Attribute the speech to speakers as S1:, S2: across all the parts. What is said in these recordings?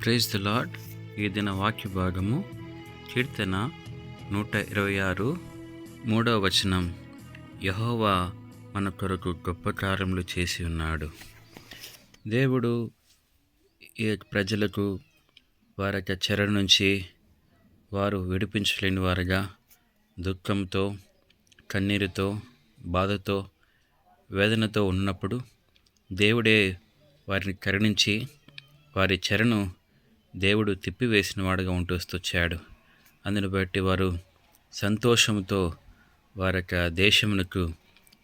S1: Praise the lord. ఈ దిన వాక్య భాగము కీర్తన 126 3వ వచనం. యెహోవా మన కొరకు గొప్ప కార్యములు చేసి ఉన్నాడు. దేవుడు ఈ ప్రజలకు వారి యొక్క చెర నుంచి వారు విడిపించలేని వారుగా దుఃఖంతో, కన్నీరుతో, బాధతో, వేదనతో ఉన్నప్పుడు దేవుడే వారిని కరుణించి వారి చెరను దేవుడు తిప్పివేసిన వాడుగా ఉంటూ వచ్చాడు. అందును బట్టి వారు సంతోషంతో వారి యొక్క దేశమునకు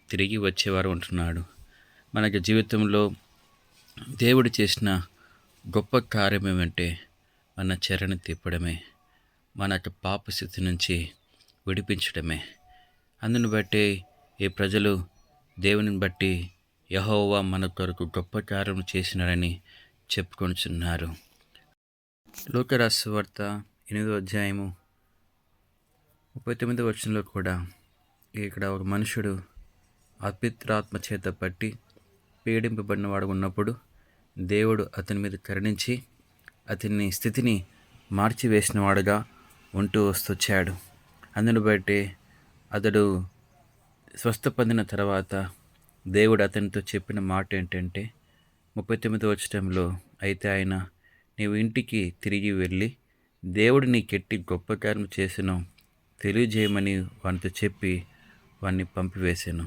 S1: తిరిగి వచ్చేవారు ఉంటున్నాడు. మనకి జీవితంలో దేవుడు చేసిన గొప్ప కార్యం ఏమంటే మన చెరను తిప్పడమే, మన యొక్క పాప స్థితి నుంచి విడిపించడమే. అందును బట్టి ఈ ప్రజలు దేవుని బట్టి యెహోవా మన కొరకు గొప్ప కార్యం చేసినారని చెప్పుకొనుచున్నారు. లూకా సువార్త 8వ అధ్యాయము 39వ వచనంలో కూడా ఇక్కడ ఒక మనుషుడు అపవిత్రాత్మ చేత పట్టి పీడింపబడినవాడు ఉన్నప్పుడు దేవుడు అతని మీద కరుణించి అతని స్థితిని మార్చివేసిన వాడుగా ఉంటూ వస్తొచ్చాడు. అందును బట్టి అతడు స్వస్థ పొందిన తర్వాత దేవుడు అతనితో చెప్పిన మాట ఏంటంటే 39వ వచనంలో, అయితే ఆయన నీవు ఇంటికి తిరిగి వెళ్ళి దేవుడు నీకెట్టి గొప్ప కార్యం చేసినో తెలియజేయమని వానితో చెప్పి వాన్ని పంపివేశాను.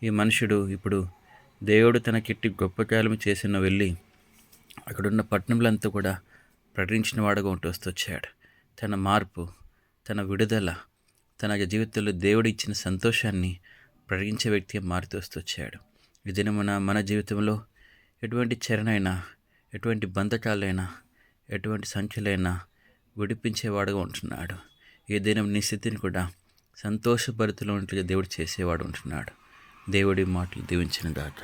S1: ఈ మనుషుడు ఇప్పుడు దేవుడు తనకెట్టి గొప్ప కార్యం చేసినో వెళ్ళి అక్కడున్న పట్టణంలంతా కూడా ప్రకటించిన వాడుగా ఉంటూ వస్తొచ్చాడు. తన మార్పు, తన విడుదల, తన జీవితంలో దేవుడు ఇచ్చిన సంతోషాన్ని ప్రకటించే వ్యక్తిగా మారుతూ వస్తొచ్చాడు. ఈ దినమున మన జీవితంలో ఎటువంటి చెరనైనా, ఎటువంటి బంధకాలైనా, ఎటువంటి సంఖ్యలైనా విడిపించేవాడుగా ఉంటున్నాడు. ఈ దినం నీ స్థితిని కూడా సంతోషభరితలో ఉన్నట్లుగా దేవుడు చేసేవాడు ఉంటున్నాడు. దేవుడి మాటలు దీవించిన గాక.